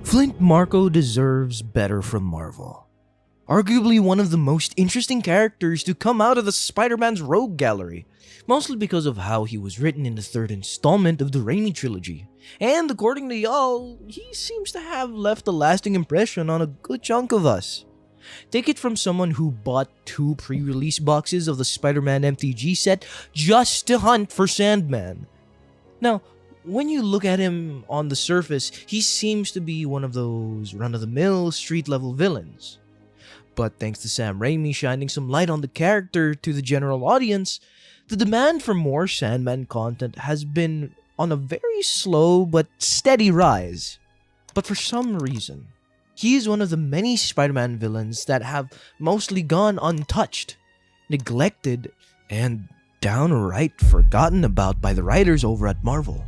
Flint Marko deserves better from Marvel. Arguably one of the most interesting characters to come out of the Spider-Man's Rogue Gallery, mostly because of how he was written in the third installment of the Raimi trilogy. And according to y'all, he seems to have left a lasting impression on a good chunk of us. Take it from someone who bought 2 pre-release boxes of the Spider-Man MTG set just to hunt for Sandman. Now, when you look at him on the surface, he seems to be one of those run-of-the-mill street-level villains. But thanks to Sam Raimi shining some light on the character to the general audience, the demand for more Sandman content has been on a very slow but steady rise. But for some reason, he is one of the many Spider-Man villains that have mostly gone untouched, neglected, and downright forgotten about by the writers over at Marvel.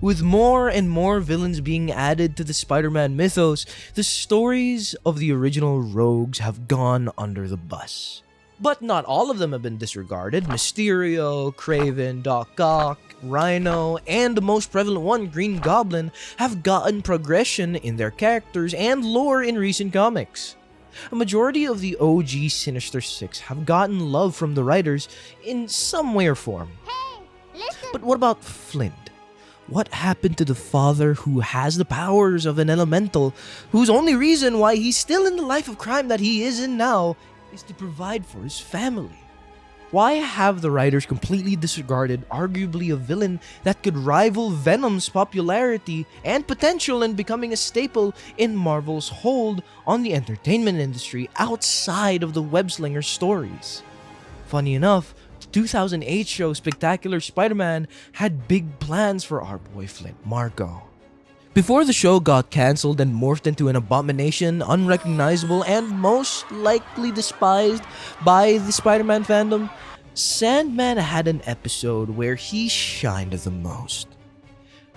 With more and more villains being added to the Spider-Man mythos, the stories of the original rogues have gone under the bus. But not all of them have been disregarded. Mysterio, Kraven, Doc Ock, Rhino, and the most prevalent one, Green Goblin, have gotten progression in their characters and lore in recent comics. A majority of the OG Sinister Six have gotten love from the writers in some way or form. Hey, listen. But what about Flint? What happened to the father who has the powers of an elemental, whose only reason why he's still in the life of crime that he is in now is to provide for his family? Why have the writers completely disregarded arguably a villain that could rival Venom's popularity and potential in becoming a staple in Marvel's hold on the entertainment industry outside of the web-slinger stories? Funny enough, the 2008 show Spectacular Spider-Man had big plans for our boy Flint Marko. Before the show got cancelled and morphed into an abomination, unrecognizable, and most likely despised by the Spider-Man fandom, Sandman had an episode where he shined the most.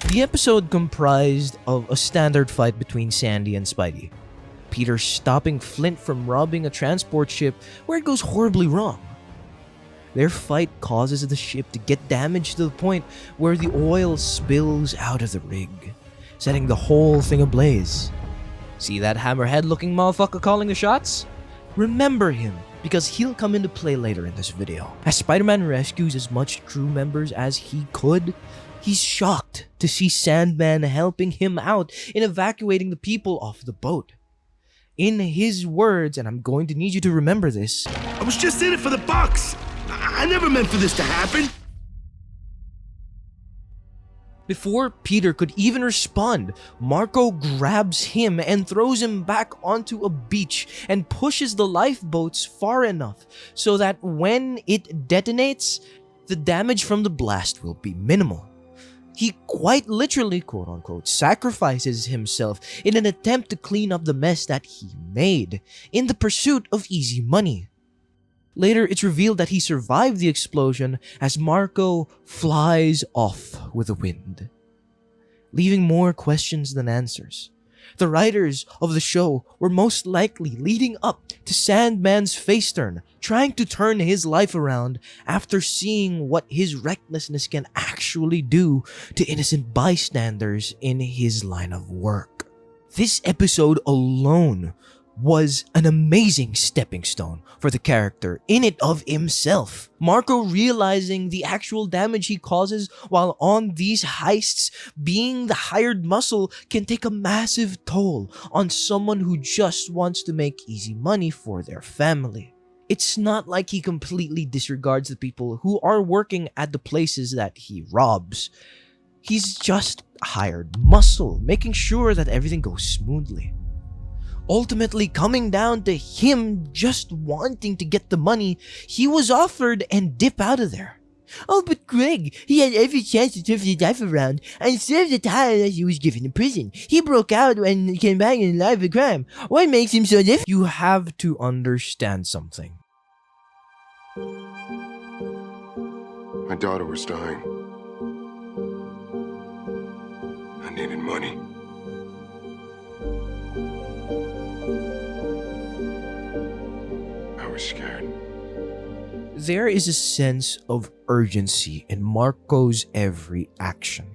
The episode comprised of a standard fight between Sandy and Spidey, Peter stopping Flint from robbing a transport ship where it goes horribly wrong. Their fight causes the ship to get damaged to the point where the oil spills out of the rig, setting the whole thing ablaze. See that hammerhead looking motherfucker calling the shots? Remember him, because he'll come into play later in this video. As Spider-Man rescues as much crew members as he could, he's shocked to see Sandman helping him out in evacuating the people off the boat. In his words, and I'm going to need you to remember this, I was just in it for the bucks. I never meant for this to happen. Before Peter could even respond, Marko grabs him and throws him back onto a beach and pushes the lifeboats far enough so that when it detonates, the damage from the blast will be minimal. He quite literally, quote-unquote, sacrifices himself in an attempt to clean up the mess that he made in the pursuit of easy money. Later, it's revealed that he survived the explosion as Marko flies off with the wind, leaving more questions than answers. The writers of the show were most likely leading up to Sandman's face turn, trying to turn his life around after seeing what his recklessness can actually do to innocent bystanders in his line of work. This episode alone was an amazing stepping stone for the character in it of himself. Marko realizing the actual damage he causes while on these heists, being the hired muscle, can take a massive toll on someone who just wants to make easy money for their family. It's not like he completely disregards the people who are working at the places that he robs. He's just hired muscle, making sure that everything goes smoothly. Ultimately coming down to him just wanting to get the money he was offered and dip out of there. Oh, but Greg, he had every chance to turn his life around and serve the time that he was given in prison. He broke out and came back in the life of crime. What makes him so different? You have to understand something. My daughter was dying. I needed money. I was scared. There is a sense of urgency in Marko's every action.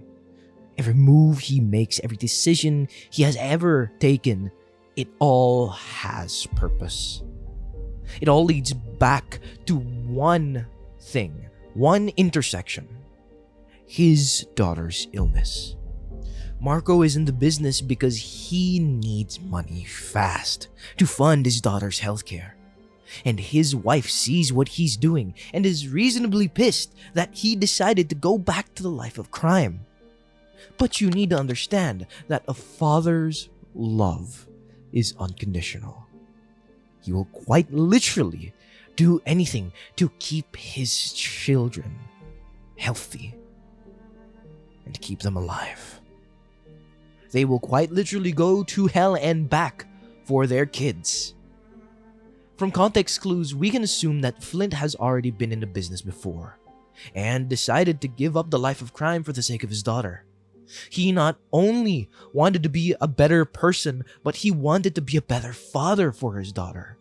Every move he makes, every decision he has ever taken, it all has purpose. It all leads back to one thing, one intersection: his daughter's illness. Marko is in the business because he needs money fast to fund his daughter's healthcare. And his wife sees what he's doing and is reasonably pissed that he decided to go back to the life of crime. But you need to understand that a father's love is unconditional. He will quite literally do anything to keep his children healthy and to keep them alive. They will quite literally go to hell and back for their kids. From context clues, we can assume that Flint has already been in the business before and decided to give up the life of crime for the sake of his daughter. He not only wanted to be a better person, but he wanted to be a better father for his daughter.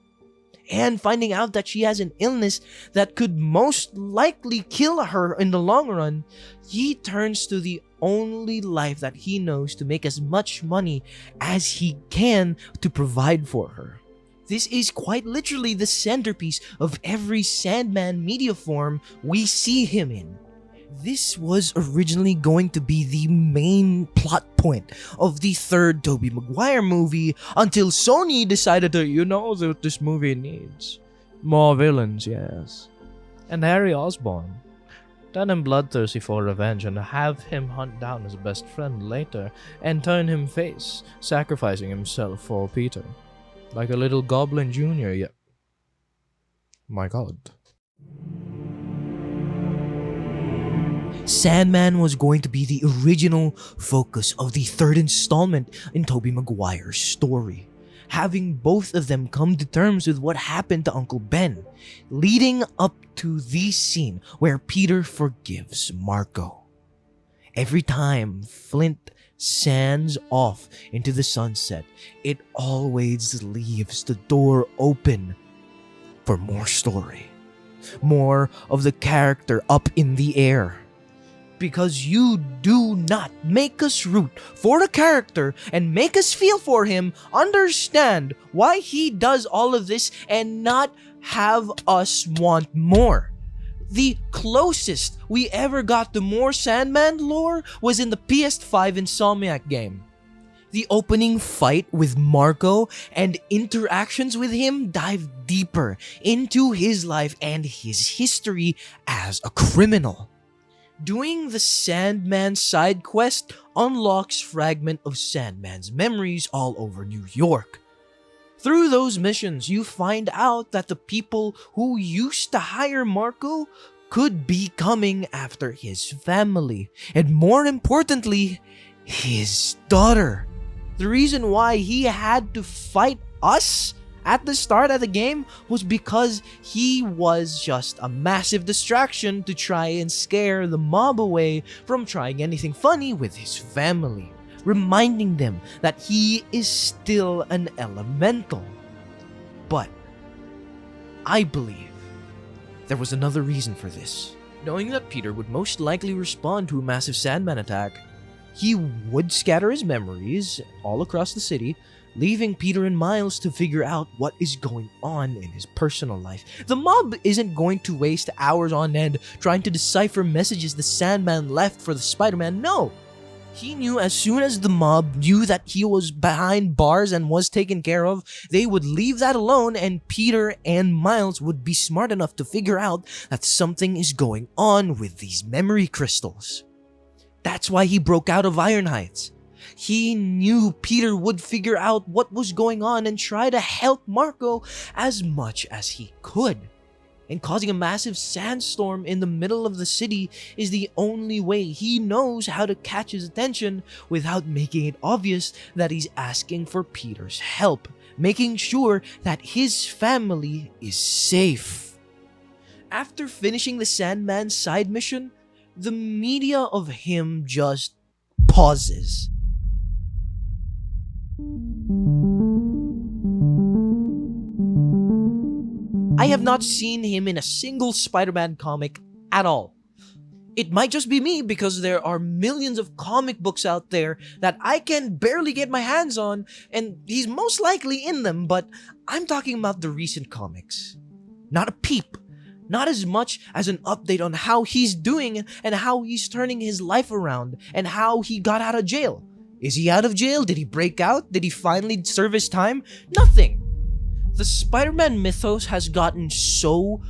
And finding out that she has an illness that could most likely kill her in the long run, he turns to the only life that he knows to make as much money as he can to provide for her. This is quite literally the centerpiece of every Sandman media form we see him in. This was originally going to be the main plot point of the third Tobey Maguire movie until Sony decided to, that this movie needs more villains, yes. And Harry Osborn. Turn him bloodthirsty for revenge and have him hunt down his best friend later and turn him face, sacrificing himself for Peter. Like a little goblin junior, yeah. My god. Sandman was going to be the original focus of the third installment in Tobey Maguire's story, having both of them come to terms with what happened to Uncle Ben, leading up to the scene where Peter forgives Marko. Every time Flint sands off into the sunset, it always leaves the door open for more story, more of the character up in the air. Because you do not make us root for a character and make us feel for him, understand why he does all of this, and not have us want more. The closest we ever got to more Sandman lore was in the PS5 Insomniac game. The opening fight with Marko and interactions with him dive deeper into his life and his history as a criminal. Doing the Sandman side quest unlocks fragment of Sandman's memories all over New York. Through those missions, you find out that the people who used to hire Marko could be coming after his family, and more importantly, his daughter. The reason why he had to fight us at the start of the game was because he was just a massive distraction to try and scare the mob away from trying anything funny with his family, reminding them that he is still an elemental. But I believe there was another reason for this. Knowing that Peter would most likely respond to a massive Sandman attack, he would scatter his memories all across the city, leaving Peter and Miles to figure out what is going on in his personal life. The mob isn't going to waste hours on end trying to decipher messages the Sandman left for the Spider-Man. No! He knew as soon as the mob knew that he was behind bars and was taken care of, they would leave that alone, and Peter and Miles would be smart enough to figure out that something is going on with these memory crystals. That's why he broke out of Iron Heights. He knew Peter would figure out what was going on and try to help Marko as much as he could. And causing a massive sandstorm in the middle of the city is the only way he knows how to catch his attention without making it obvious that he's asking for Peter's help, making sure that his family is safe. After finishing the Sandman side mission, the media of him just pauses. I have not seen him in a single Spider-Man comic at all. It might just be me because there are millions of comic books out there that I can barely get my hands on, and he's most likely in them, but I'm talking about the recent comics. Not a peep. Not as much as an update on how he's doing and how he's turning his life around and how he got out of jail. Is he out of jail? Did he break out? Did he finally serve his time? Nothing. The Spider-Man mythos has gotten so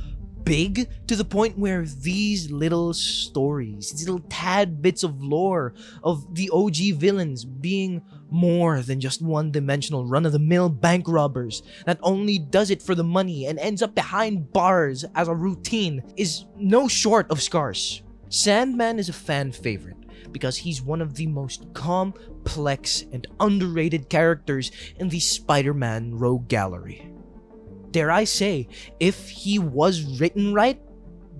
big to the point where these little stories, these little tad bits of lore of the OG villains being more than just one-dimensional run-of-the-mill bank robbers that only does it for the money and ends up behind bars as a routine is no short of scarce. Sandman is a fan favorite because he's one of the most complex and underrated characters in the Spider-Man rogue gallery. Dare I say, if he was written right,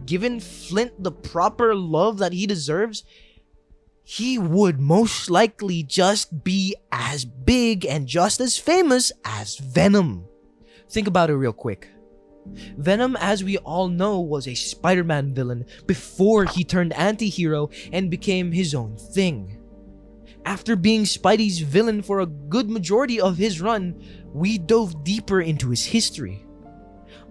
given Flint the proper love that he deserves, he would most likely just be as big and just as famous as Venom. Think about it real quick. Venom, as we all know, was a Spider-Man villain before he turned anti-hero and became his own thing. After being Spidey's villain for a good majority of his run, we dove deeper into his history.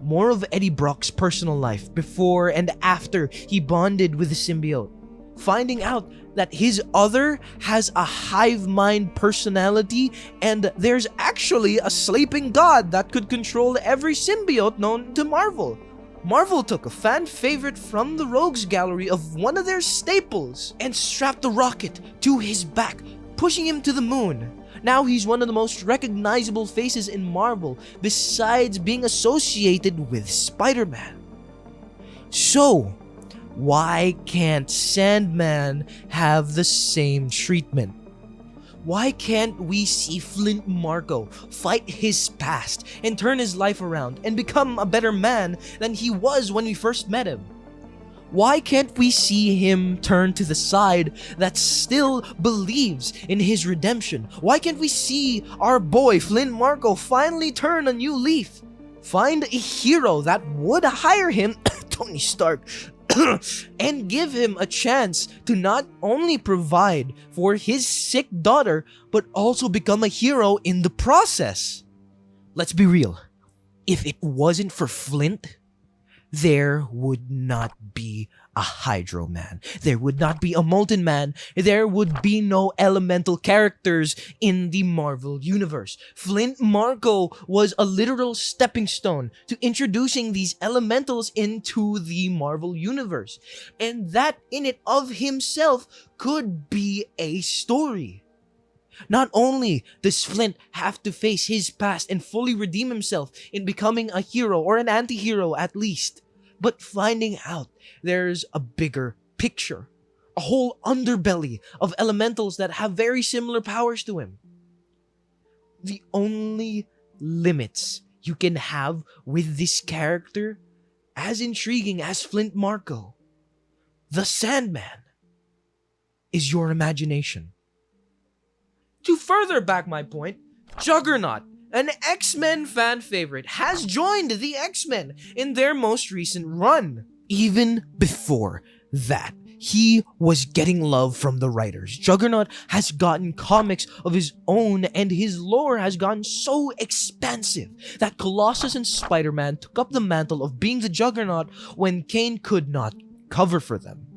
More of Eddie Brock's personal life before and after he bonded with the symbiote. Finding out that his other has a hive mind personality and there's actually a sleeping god that could control every symbiote known to Marvel. Marvel took a fan favorite from the Rogues Gallery of one of their staples and strapped a rocket to his back, pushing him to the moon. Now he's one of the most recognizable faces in Marvel, besides being associated with Spider-Man. So, why can't Sandman have the same treatment? Why can't we see Flint Marko fight his past and turn his life around and become a better man than he was when we first met him? Why can't we see him turn to the side that still believes in his redemption? Why can't we see our boy Flint Marko finally turn a new leaf? Find a hero that would hire him, Tony Stark, and give him a chance to not only provide for his sick daughter, but also become a hero in the process. Let's be real. If it wasn't for Flint, there would not be a Hydro Man. There would not be a Molten Man. There would be no elemental characters in the Marvel Universe. Flint Marko was a literal stepping stone to introducing these elementals into the Marvel Universe. And that in it of himself could be a story. Not only does Flint have to face his past and fully redeem himself in becoming a hero or an anti-hero at least, but finding out there's a bigger picture, a whole underbelly of elementals that have very similar powers to him. The only limits you can have with this character, as intriguing as Flint Marko, the Sandman, is your imagination. To further back my point, Juggernaut, an X-Men fan favorite, has joined the X-Men in their most recent run. Even before that, he was getting love from the writers. Juggernaut has gotten comics of his own, and his lore has gotten so expansive that Colossus and Spider-Man took up the mantle of being the Juggernaut when Kane could not cover for them.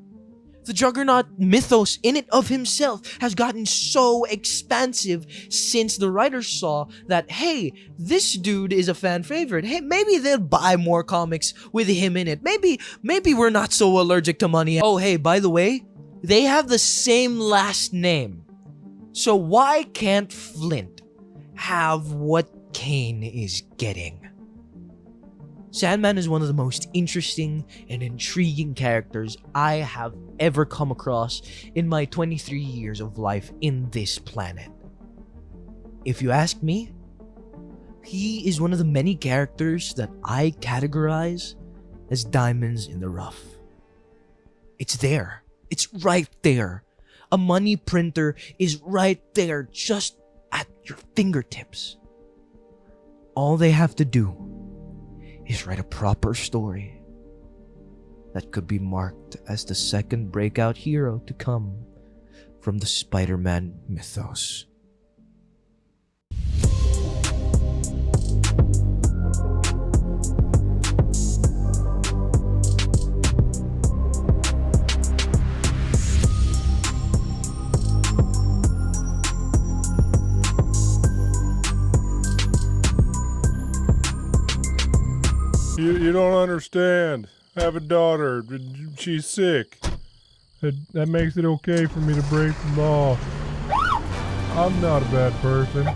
The Juggernaut mythos in it of himself has gotten so expansive since the writers saw that, hey, this dude is a fan favorite. Hey, maybe they'll buy more comics with him in it. Maybe we're not so allergic to money. Oh, hey, by the way, they have the same last name. So why can't Flint have what Kane is getting? Sandman is one of the most interesting and intriguing characters I have ever come across in my 23 years of life in this planet. If you ask me, he is one of the many characters that I categorize as diamonds in the rough. It's there. It's right there. A money printer is right there, just at your fingertips. All they have to do is write a proper story that could be marked as the second breakout hero to come from the Spider-Man mythos. You don't understand. I have a daughter. She's sick. That makes it okay for me to break the law. I'm not a bad person.